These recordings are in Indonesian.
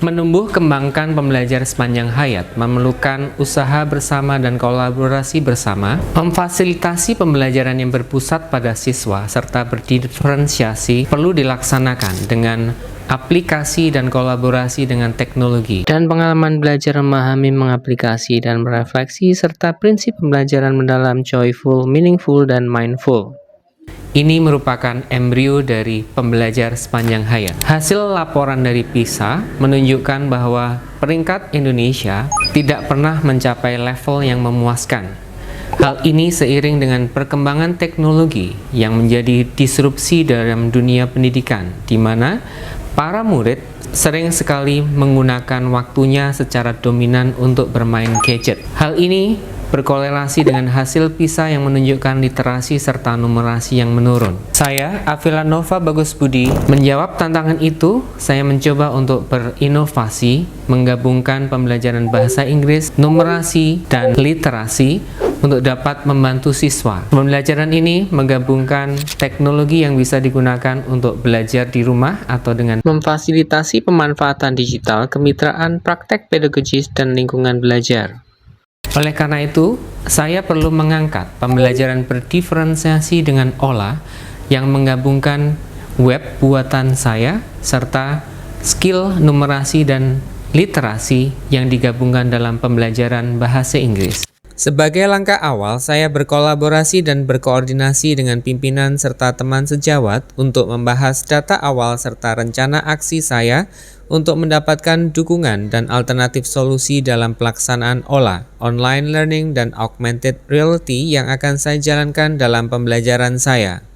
Menumbuh kembangkan pembelajaran sepanjang hayat memerlukan usaha bersama dan kolaborasi bersama, memfasilitasi pembelajaran yang berpusat pada siswa serta berdiferensiasi perlu dilaksanakan dengan aplikasi dan kolaborasi dengan teknologi dan pengalaman belajar memahami, mengaplikasi, dan merefleksi serta prinsip pembelajaran mendalam joyful, meaningful, dan mindful. Ini merupakan embrio dari pembelajar sepanjang hayat. Hasil laporan dari PISA menunjukkan bahwa peringkat Indonesia tidak pernah mencapai level yang memuaskan. Hal ini seiring dengan perkembangan teknologi yang menjadi disrupsi dalam dunia pendidikan, di mana para murid sering sekali menggunakan waktunya secara dominan untuk bermain gadget. Hal ini berkorelasi dengan hasil PISA yang menunjukkan literasi serta numerasi yang menurun. Saya, Avila Nova Bagus Budi, menjawab tantangan itu. Saya mencoba untuk berinovasi, menggabungkan pembelajaran bahasa Inggris, numerasi, dan literasi untuk dapat membantu siswa. Pembelajaran ini menggabungkan teknologi yang bisa digunakan untuk belajar di rumah atau dengan memfasilitasi pemanfaatan digital, kemitraan, praktek pedagogis, dan lingkungan belajar. Oleh karena itu, saya perlu mengangkat pembelajaran berdiferensiasi dengan olah yang menggabungkan web buatan saya serta skill numerasi dan literasi yang digabungkan dalam pembelajaran bahasa Inggris. Sebagai langkah awal, saya berkolaborasi dan berkoordinasi dengan pimpinan serta teman sejawat untuk membahas data awal serta rencana aksi saya untuk mendapatkan dukungan dan alternatif solusi dalam pelaksanaan OLA, Online Learning dan Augmented Reality yang akan saya jalankan dalam pembelajaran saya.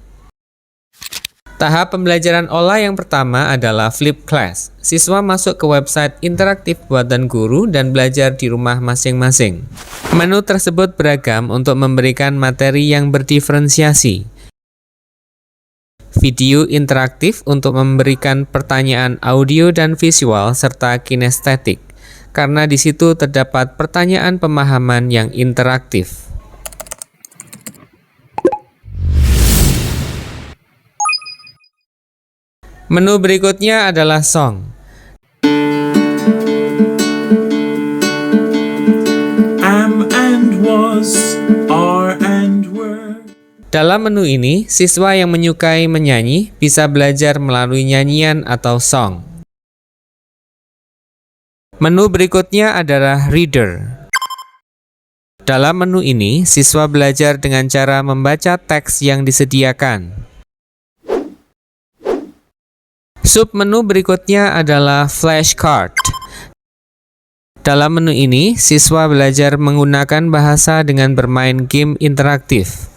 Tahap pembelajaran OLA yang pertama adalah Flip Class. Siswa masuk ke website interaktif buatan guru dan belajar di rumah masing-masing. Menu tersebut beragam untuk memberikan materi yang berdiferensiasi. Video interaktif untuk memberikan pertanyaan audio dan visual serta kinestetik, karena di situ terdapat pertanyaan pemahaman yang interaktif. Menu berikutnya adalah song. Am and was, are and were. Dalam menu ini, siswa yang menyukai menyanyi bisa belajar melalui nyanyian atau song. Menu berikutnya adalah reader. Dalam menu ini, siswa belajar dengan cara membaca teks yang disediakan. Submenu berikutnya adalah flashcard. Dalam menu ini, siswa belajar menggunakan bahasa dengan bermain game interaktif.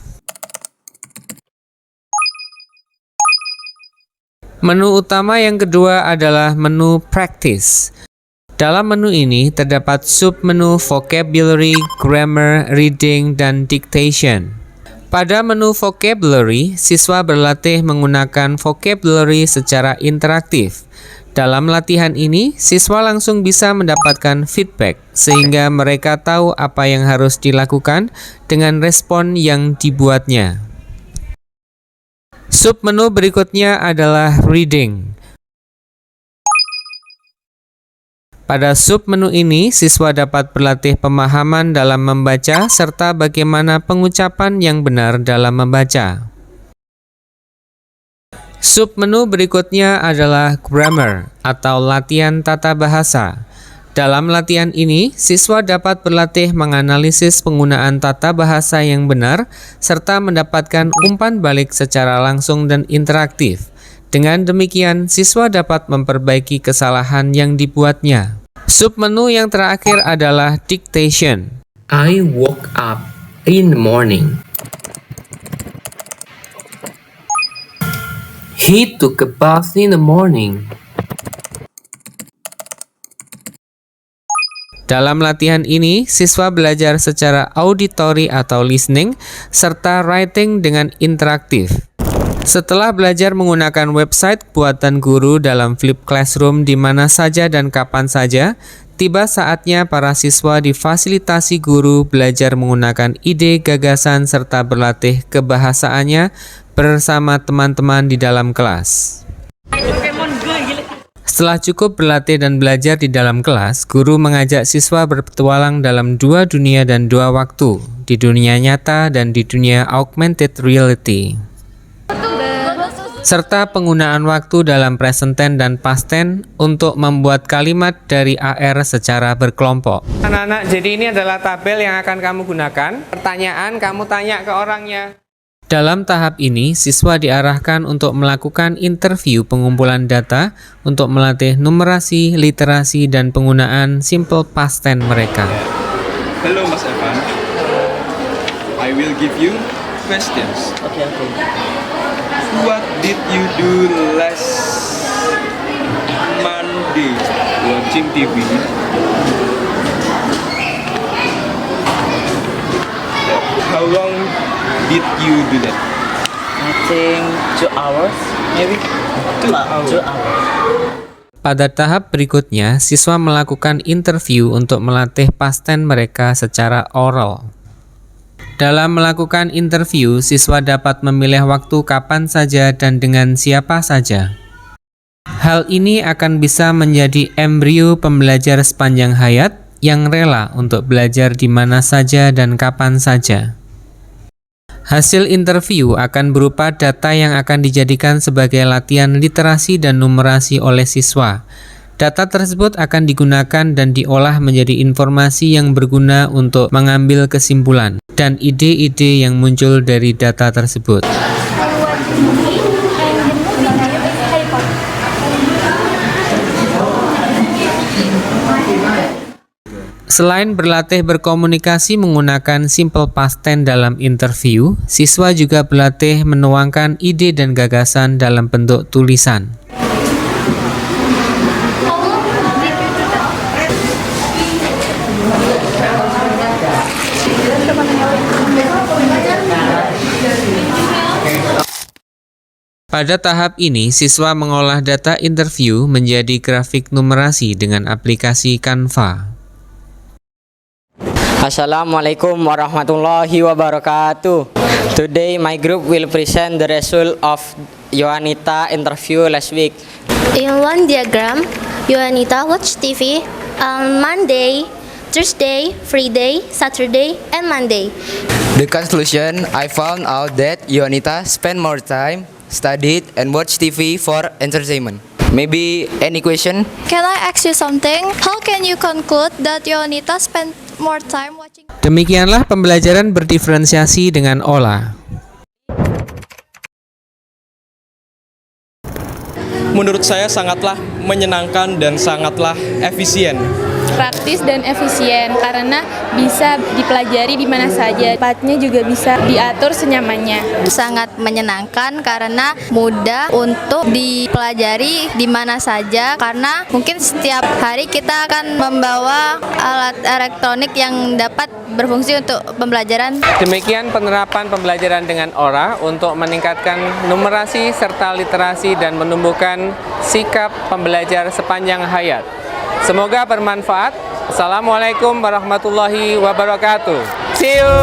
Menu utama yang kedua adalah menu practice. Dalam menu ini terdapat submenu vocabulary, grammar, reading, dan dictation. Pada menu vocabulary, siswa berlatih menggunakan vocabulary secara interaktif. Dalam latihan ini, siswa langsung bisa mendapatkan feedback sehingga mereka tahu apa yang harus dilakukan dengan respon yang dibuatnya. Submenu berikutnya adalah reading. Pada submenu ini, siswa dapat berlatih pemahaman dalam membaca serta bagaimana pengucapan yang benar dalam membaca. Submenu berikutnya adalah grammar atau latihan tata bahasa. Dalam latihan ini, siswa dapat berlatih menganalisis penggunaan tata bahasa yang benar serta mendapatkan umpan balik secara langsung dan interaktif. Dengan demikian, siswa dapat memperbaiki kesalahan yang dibuatnya. Submenu yang terakhir adalah dictation. I woke up in the morning. He took a bath in the morning. Dalam latihan ini, siswa belajar secara auditory atau listening, serta writing dengan interaktif. Setelah belajar menggunakan website buatan guru dalam Flip Classroom di mana saja dan kapan saja, tiba saatnya para siswa difasilitasi guru belajar menggunakan ide, gagasan, serta berlatih kebahasaannya bersama teman-teman di dalam kelas. Setelah cukup berlatih dan belajar di dalam kelas, guru mengajak siswa berpetualang dalam 2 dunia dan 2 waktu, di dunia nyata dan di dunia augmented reality. Serta penggunaan waktu dalam present tense dan past tense untuk membuat kalimat dari AR secara berkelompok. Anak-anak, jadi ini adalah tabel yang akan kamu gunakan. Pertanyaan kamu tanya ke orangnya. Dalam tahap ini, siswa diarahkan untuk melakukan interview pengumpulan data untuk melatih numerasi, literasi, dan penggunaan simple past tense mereka. Hello, Mas Evan. I will give you questions. Okay. What did you do last Monday watching TV? How long did you do that? I think 2 hours, maybe. 2 hours. 2 hours. Pada tahap berikutnya, siswa melakukan interview untuk melatih past tense mereka secara oral. Dalam melakukan interview, siswa dapat memilih waktu kapan saja dan dengan siapa saja. Hal ini akan bisa menjadi embrio pembelajar sepanjang hayat yang rela untuk belajar di mana saja dan kapan saja. Hasil interview akan berupa data yang akan dijadikan sebagai latihan literasi dan numerasi oleh siswa. Data tersebut akan digunakan dan diolah menjadi informasi yang berguna untuk mengambil kesimpulan dan ide-ide yang muncul dari data tersebut. Selain berlatih berkomunikasi menggunakan simple past tense dalam interview, siswa juga berlatih menuangkan ide dan gagasan dalam bentuk tulisan. Pada tahap ini, siswa mengolah data interview menjadi grafik numerasi dengan aplikasi Canva. Assalamualaikum warahmatullahi wabarakatuh. Today my group will present the result of Yohanita interview last week. In one diagram, Yohanita watched TV on Monday, Thursday, Friday, Saturday, and Monday. The conclusion, I found out that Yohanita spent more time, studied, and watched TV for entertainment. Maybe any question? Can I ask you something? How can you conclude that Yohanita spent more time watching? Demikianlah pembelajaran berdiferensiasi dengan olah. Menurut saya sangatlah menyenangkan dan sangatlah efisien. Praktis dan efisien karena bisa dipelajari di mana saja. Tempatnya juga bisa diatur senyamannya. Sangat menyenangkan karena mudah untuk dipelajari di mana saja karena mungkin setiap hari kita akan membawa alat elektronik yang dapat berfungsi untuk pembelajaran. Demikian penerapan pembelajaran dengan ora untuk meningkatkan numerasi serta literasi dan menumbuhkan sikap pembelajar sepanjang hayat. Semoga bermanfaat. Assalamualaikum warahmatullahi wabarakatuh. See you.